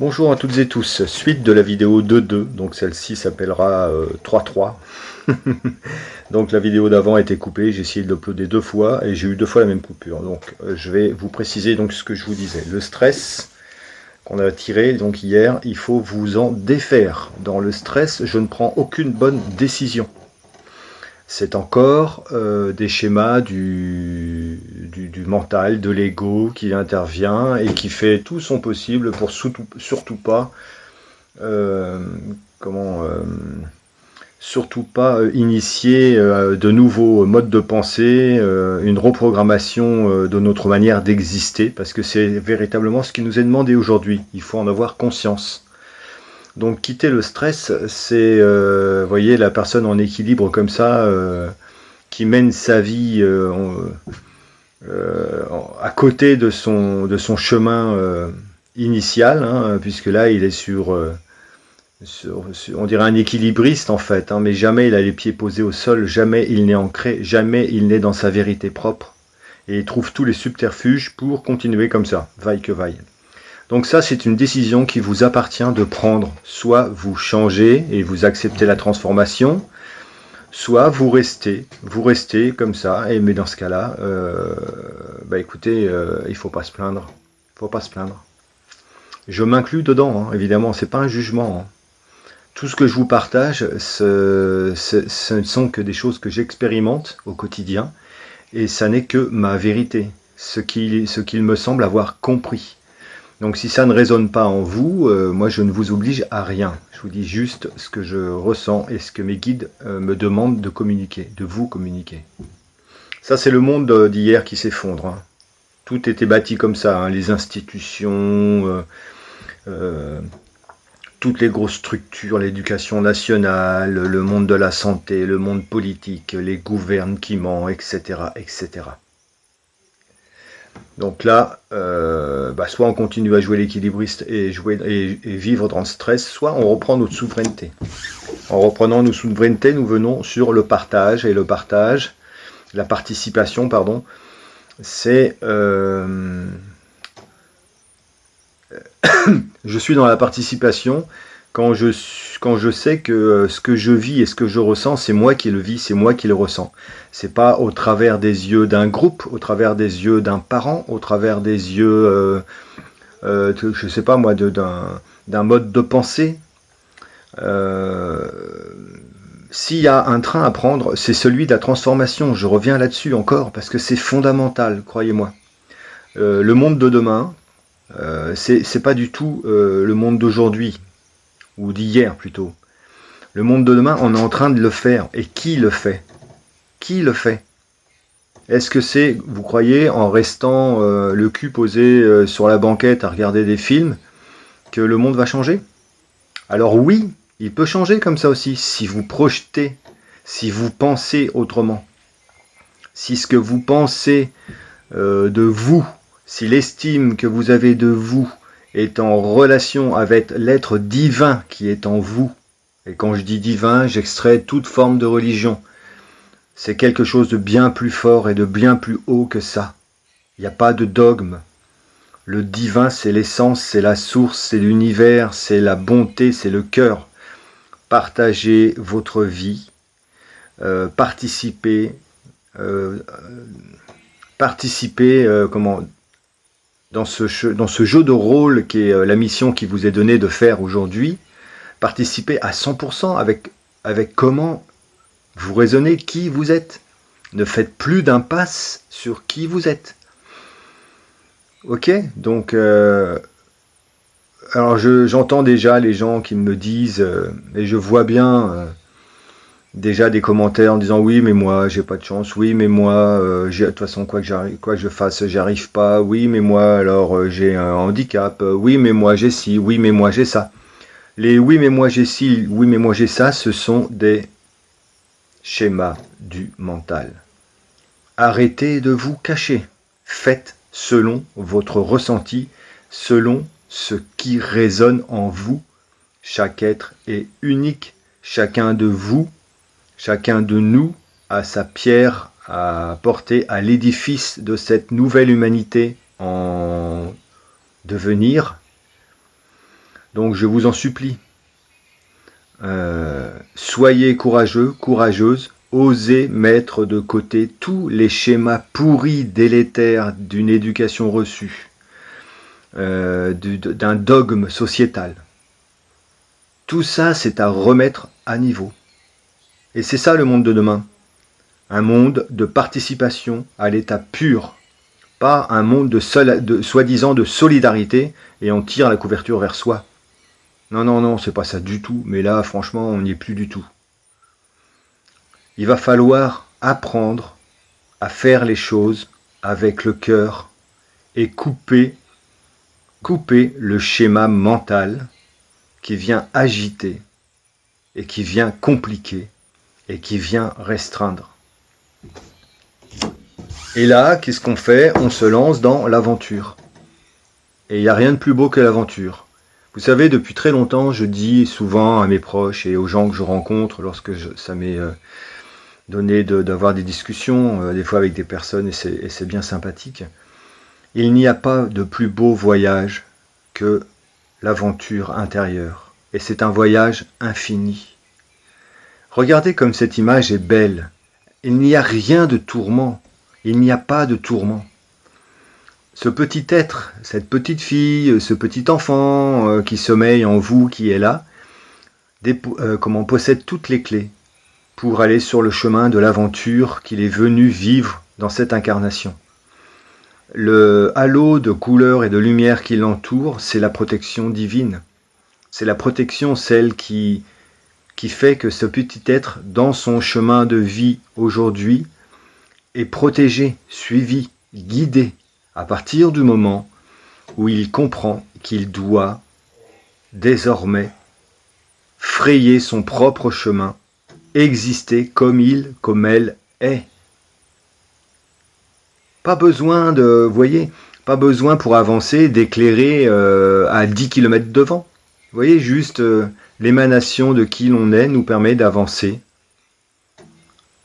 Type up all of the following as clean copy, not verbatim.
Bonjour à toutes et tous, suite de la vidéo 2.2, donc celle-ci s'appellera 3.3. Donc la vidéo d'avant a été coupée, j'ai essayé de l'uploader deux fois et j'ai eu deux fois la même coupure. Donc je vais vous préciser donc ce que je vous disais. Le stress qu'on a tiré donc hier, il faut vous en défaire. Dans le stress, je ne prends aucune bonne décision. C'est encore des schémas du mental, de l'ego qui intervient et qui fait tout son possible pour surtout pas euh, comment surtout pas initier de nouveaux modes de pensée, une reprogrammation de notre manière d'exister, parce que c'est véritablement ce qui nous est demandé aujourd'hui. Il faut en avoir conscience. Donc quitter le stress, c'est, voyez, la personne en équilibre comme ça, qui mène sa vie à côté de son chemin initial, hein, puisque là il est on dirait un équilibriste en fait, hein, mais jamais il a les pieds posés au sol, jamais il n'est ancré, jamais il n'est dans sa vérité propre, et il trouve tous les subterfuges pour continuer comme ça, vaille que vaille. Donc ça, c'est une décision qui vous appartient de prendre. Soit vous changez et vous acceptez la transformation, soit vous restez comme ça, et mais dans ce cas-là, bah écoutez, il faut pas se plaindre, faut pas se plaindre. Je m'inclus dedans, hein, évidemment, c'est pas un jugement, hein. Tout ce que je vous partage, ce ne sont que des choses que j'expérimente au quotidien, et ça n'est que ma vérité, ce qu'il me semble avoir compris. Donc si ça ne résonne pas en vous, moi je ne vous oblige à rien. Je vous dis juste ce que je ressens et ce que mes guides me demandent de communiquer, de vous communiquer. Ça c'est le monde d'hier qui s'effondre, hein. Tout était bâti comme ça, hein, les institutions, euh, toutes les grosses structures, l'éducation nationale, le monde de la santé, le monde politique, les gouvernements, etc., etc. Donc là, bah soit on continue à jouer l'équilibriste et vivre dans le stress, soit on reprend notre souveraineté. En reprenant notre souveraineté, nous venons sur le partage, et le partage, la participation, pardon, c'est je suis dans la participation quand je sais que ce que je vis et ce que je ressens, c'est moi qui le vis, c'est moi qui le ressens. C'est pas au travers des yeux d'un groupe, au travers des yeux d'un parent, au travers des yeux, je sais pas moi, d'un mode de pensée. Euh, S'il y a un train à prendre, c'est celui de la transformation. Je reviens là-dessus encore parce que c'est fondamental, croyez-moi. Le monde de demain, c'est pas du tout le monde d'aujourd'hui, ou d'hier plutôt. Le monde de demain, on est en train de le faire. Et qui le fait? Qui le fait? Est-ce que c'est, vous croyez, en restant le cul posé sur la banquette à regarder des films, que le monde va changer? Alors oui, il peut changer comme ça aussi, si vous projetez, si vous pensez autrement. Si ce que vous pensez de vous, si l'estime que vous avez de vous est en relation avec l'être divin qui est en vous, et quand je dis divin, j'extrais toute forme de religion, c'est quelque chose de bien plus fort et de bien plus haut que ça. Il n'y a pas de dogme. Le divin, c'est l'essence, c'est la source, c'est l'univers, c'est la bonté, c'est le cœur. Partagez votre vie, participez, euh, comment, dans ce jeu de rôle qui est la mission qui vous est donnée de faire aujourd'hui. Participez à 100% avec comment vous raisonnez, qui vous êtes. Ne faites plus d'impasse sur qui vous êtes. Ok, donc alors j'entends déjà les gens qui me disent, et je vois bien déjà des commentaires en disant oui mais moi j'ai pas de chance, oui mais moi de toute façon quoi que je fasse j'arrive pas, oui mais moi alors j'ai un handicap, oui mais moi j'ai ci, oui mais moi j'ai ça. Les oui mais moi j'ai ci, oui mais moi j'ai ça, ce sont des schémas du mental. Arrêtez de vous cacher. Faites selon votre ressenti, selon ce qui résonne en vous. Chaque être est unique. Chacun de vous, chacun de nous a sa pierre à porter à l'édifice de cette nouvelle humanité en devenir. Donc je vous en supplie, soyez courageux, courageuses, osez mettre de côté tous les schémas pourris, délétères d'une éducation reçue, d'un dogme sociétal. Tout ça, c'est à remettre à niveau. Et c'est ça le monde de demain. Un monde de participation à l'état pur, pas un monde de soi-disant de solidarité et on tire la couverture vers soi. Non, non, non, c'est pas ça du tout, mais là, franchement, on n'y est plus du tout. Il va falloir apprendre à faire les choses avec le cœur et couper le schéma mental qui vient agiter et qui vient compliquer et qui vient restreindre. Et là, qu'est-ce qu'on fait? On se lance dans l'aventure. Et il n'y a rien de plus beau que l'aventure. Vous savez, depuis très longtemps, je dis souvent à mes proches et aux gens que je rencontre lorsque ça m'est donné d'avoir des discussions, des fois avec des personnes, et c'est bien sympathique. Il n'y a pas de plus beau voyage que l'aventure intérieure. Et c'est un voyage infini. Regardez comme cette image est belle. Il n'y a rien de tourment. Il n'y a pas de tourment. Ce petit être, cette petite fille, ce petit enfant qui sommeille en vous, qui est là, possède toutes les clés pour aller sur le chemin de l'aventure qu'il est venu vivre dans cette incarnation. Le halo de couleurs et de lumière qui l'entoure, c'est la protection divine. C'est la protection, celle qui fait que ce petit être, dans son chemin de vie aujourd'hui, est protégé, suivi, guidé, à partir du moment où il comprend qu'il doit désormais frayer son propre chemin, exister comme elle est. Pas besoin pas besoin pour avancer d'éclairer à 10 km devant. Vous voyez, juste l'émanation de qui l'on est nous permet d'avancer,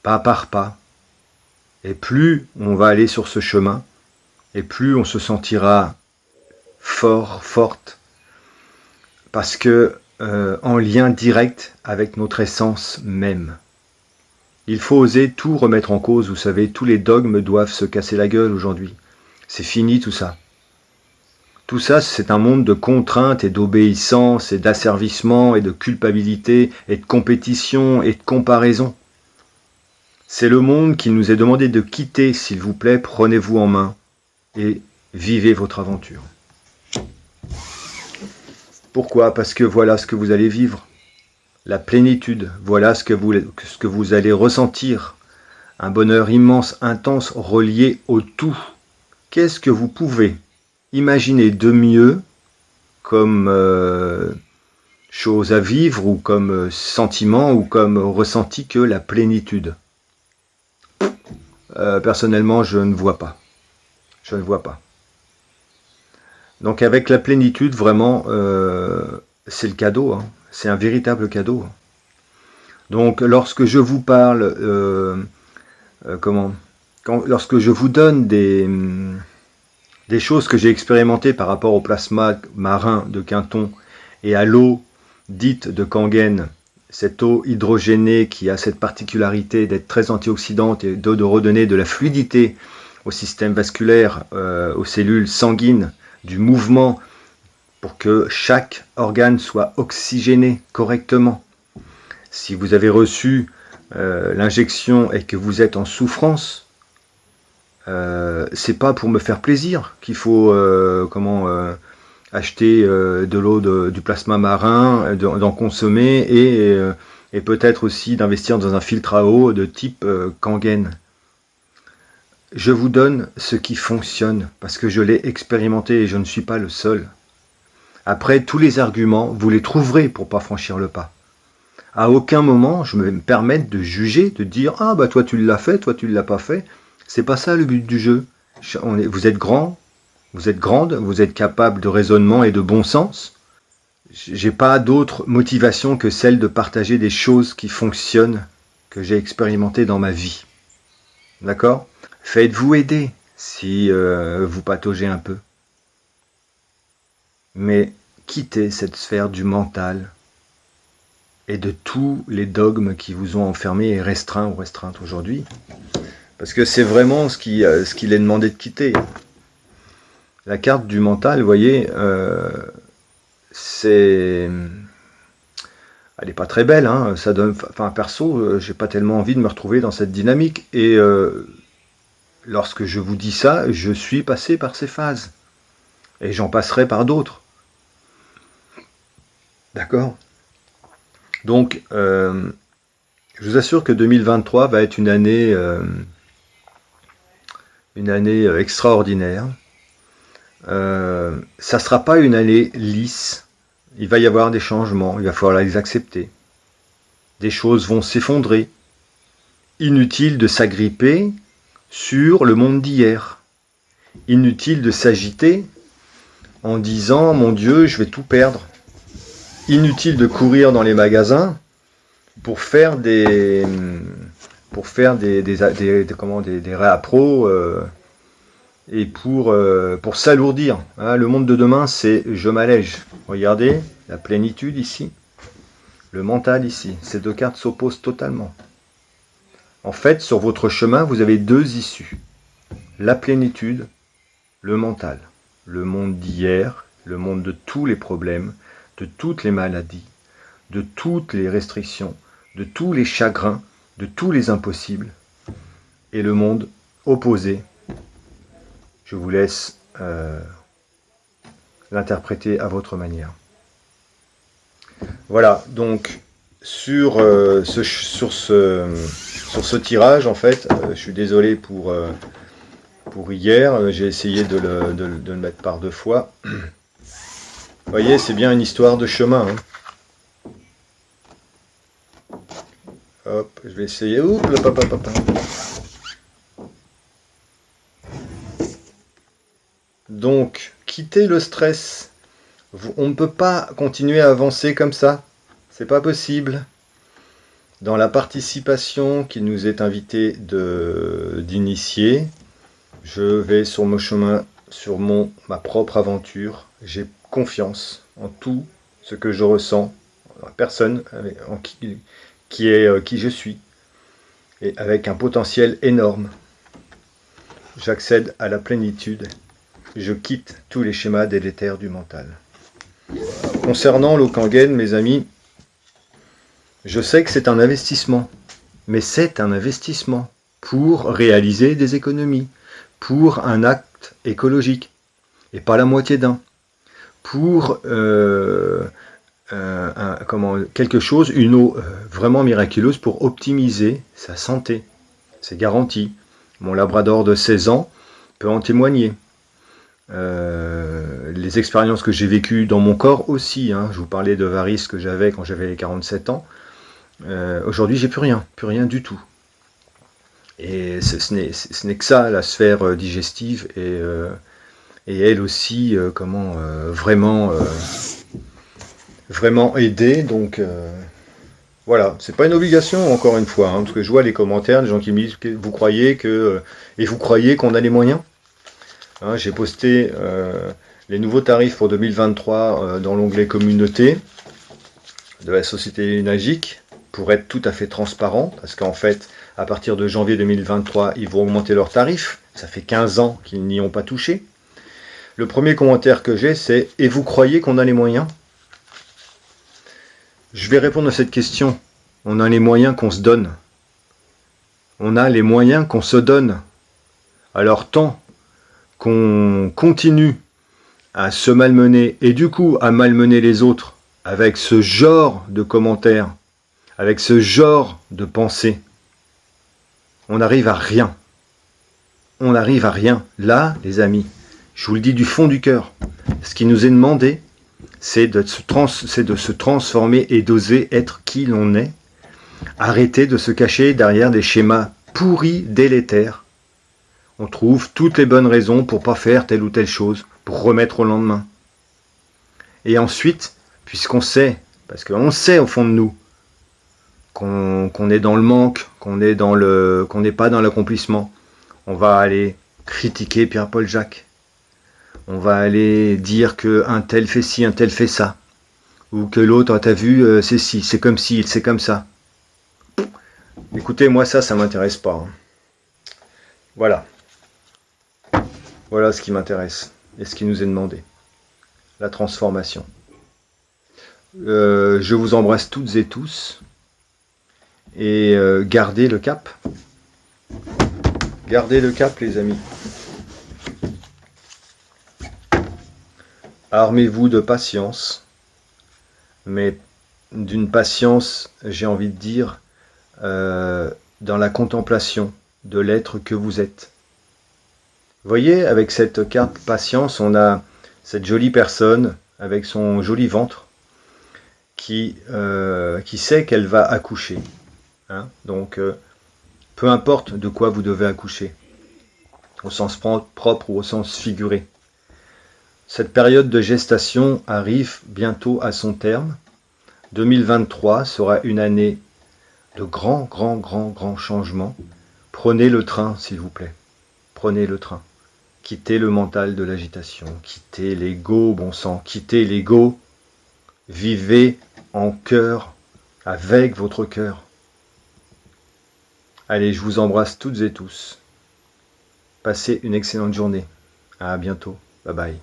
pas par pas. Et plus on va aller sur ce chemin, et plus on se sentira fort, forte, parce que en lien direct avec notre essence même. Il faut oser tout remettre en cause, vous savez, tous les dogmes doivent se casser la gueule aujourd'hui. C'est fini tout ça. Tout ça, c'est un monde de contraintes et d'obéissance et d'asservissement et de culpabilité et de compétition et de comparaison. C'est le monde qu'il nous est demandé de quitter, s'il vous plaît, prenez-vous en main et vivez votre aventure. Pourquoi? Parce que voilà ce que vous allez vivre. La plénitude, voilà ce que vous allez ressentir. Un bonheur immense, intense, relié au tout. Qu'est-ce que vous pouvez imaginer de mieux comme chose à vivre ou comme sentiment ou comme ressenti que la plénitude? Personnellement, je ne vois pas. Je ne vois pas. Donc avec la plénitude, vraiment, c'est le cadeau. Hein. C'est un véritable cadeau. Donc lorsque je vous parle, lorsque je vous donne des choses que j'ai expérimentées par rapport au plasma marin de Quinton et à l'eau dite de Kangen, cette eau hydrogénée qui a cette particularité d'être très antioxydante et de redonner de la fluidité au système vasculaire, aux cellules sanguines, du mouvement pour que chaque organe soit oxygéné correctement. Si vous avez reçu l'injection et que vous êtes en souffrance, c'est pas pour me faire plaisir qu'il faut acheter de l'eau du plasma marin, d'en consommer et peut-être aussi d'investir dans un filtre à eau de type Kangen. Je vous donne ce qui fonctionne parce que je l'ai expérimenté et je ne suis pas le seul. Après, tous les arguments, vous les trouverez pour pas franchir le pas. À aucun moment, je me permets de juger, de dire « Ah, bah toi tu l'as fait, toi tu ne l'as pas fait ». C'est pas ça le but du jeu. Vous êtes grand, vous êtes grande, vous êtes capable de raisonnement et de bon sens. J'ai pas d'autre motivation que celle de partager des choses qui fonctionnent, que j'ai expérimentées dans ma vie. D'accord ? Faites-vous aider si vous pataugez un peu. Mais quitter cette sphère du mental et de tous les dogmes qui vous ont enfermé et restreint ou restreinte aujourd'hui. Parce que c'est vraiment ce qu'il est demandé de quitter. La carte du mental, vous voyez, c'est... Elle n'est pas très belle, hein, ça donne... Enfin, perso, j'ai pas tellement envie de me retrouver dans cette dynamique. Et lorsque je vous dis ça, je suis passé par ces phases. Et j'en passerai par d'autres. D'accord ? Donc, je vous assure que 2023 va être une année extraordinaire. Ça ne sera pas une année lisse. Il va y avoir des changements, il va falloir les accepter. Des choses vont s'effondrer. Inutile de s'agripper sur le monde d'hier. Inutile de s'agiter en disant « Mon Dieu, je vais tout perdre ». Inutile de courir dans les magasins pour faire des réappros et pour s'alourdir. Hein, le monde de demain, c'est « je m'allège ». Regardez, la plénitude ici, le mental ici. Ces deux cartes s'opposent totalement. En fait, sur votre chemin, vous avez deux issues. La plénitude, le mental. Le monde d'hier, le monde de tous les problèmes, de toutes les maladies, de toutes les restrictions, de tous les chagrins, de tous les impossibles. Et le monde opposé. Je vous laisse l'interpréter à votre manière. Voilà, donc sur ce tirage, en fait, je suis désolé pour hier, j'ai essayé de le mettre par deux fois. Vous voyez, c'est bien une histoire de chemin. Hein. Hop, je vais essayer. Oups, le papa. Donc, quittez le stress. On ne peut pas continuer à avancer comme ça. C'est pas possible. Dans la participation qui nous est invité d'initier, je vais sur mon chemin, sur ma propre aventure. J'ai confiance en tout ce que je ressens, en la personne qui je suis, et avec un potentiel énorme. J'accède à la plénitude. Je quitte tous les schémas délétères du mental. Concernant l'Okangen, mes amis, je sais que c'est un investissement, mais c'est un investissement pour réaliser des économies, pour un acte écologique, et pas la moitié d'un, pour quelque chose, une eau vraiment miraculeuse pour optimiser sa santé. C'est garanti. Mon labrador de 16 ans peut en témoigner. Les expériences que j'ai vécues dans mon corps aussi, hein. Je vous parlais de varices que j'avais quand j'avais les 47 ans. Aujourd'hui, j'ai plus rien du tout. Et ce n'est que ça, la sphère digestive, et elle aussi, vraiment aidée. Donc voilà, c'est pas une obligation, encore une fois, hein, parce que je vois les commentaires, les gens qui me disent que vous croyez qu'on a les moyens. Hein, j'ai posté les nouveaux tarifs pour 2023 dans l'onglet communauté de la société Unagic, pour être tout à fait transparent, parce qu'en fait, à partir de janvier 2023, ils vont augmenter leurs tarifs. Ça fait 15 ans qu'ils n'y ont pas touché. Le premier commentaire que j'ai, c'est « Et vous croyez qu'on a les moyens ?» Je vais répondre à cette question. On a les moyens qu'on se donne. On a les moyens qu'on se donne. Alors tant qu'on continue à se malmener, et du coup à malmener les autres, avec ce genre de commentaires, avec ce genre de pensée, on n'arrive à rien. On n'arrive à rien. Là, les amis, je vous le dis du fond du cœur, ce qui nous est demandé, c'est de se transformer et d'oser être qui l'on est. Arrêter de se cacher derrière des schémas pourris, délétères. On trouve toutes les bonnes raisons pour ne pas faire telle ou telle chose, pour remettre au lendemain. Et ensuite, puisqu'on sait, parce qu'on sait au fond de nous, qu'on est dans le manque, qu'on n'est pas dans l'accomplissement, on va aller critiquer Pierre-Paul Jacques. On va aller dire que un tel fait ci, un tel fait ça. Ou que l'autre, t'as vu, c'est ci, c'est comme ci, c'est comme ça. Écoutez, moi ça m'intéresse pas. Hein. Voilà. Voilà ce qui m'intéresse et ce qui nous est demandé. La transformation. Je vous embrasse toutes et tous. Et gardez le cap. Gardez le cap, les amis. Armez-vous de patience. Mais d'une patience, j'ai envie de dire, dans la contemplation de l'être que vous êtes. Vous voyez, avec cette carte patience, on a cette jolie personne avec son joli ventre qui sait qu'elle va accoucher. Hein. Donc, peu importe de quoi vous devez accoucher, au sens propre ou au sens figuré. Cette période de gestation arrive bientôt à son terme. 2023 sera une année de grands changements. Prenez le train, s'il vous plaît. Prenez le train. Quittez le mental de l'agitation. Quittez l'ego, bon sang. Quittez l'ego. Vivez en cœur, avec votre cœur. Allez, je vous embrasse toutes et tous. Passez une excellente journée. À bientôt. Bye bye.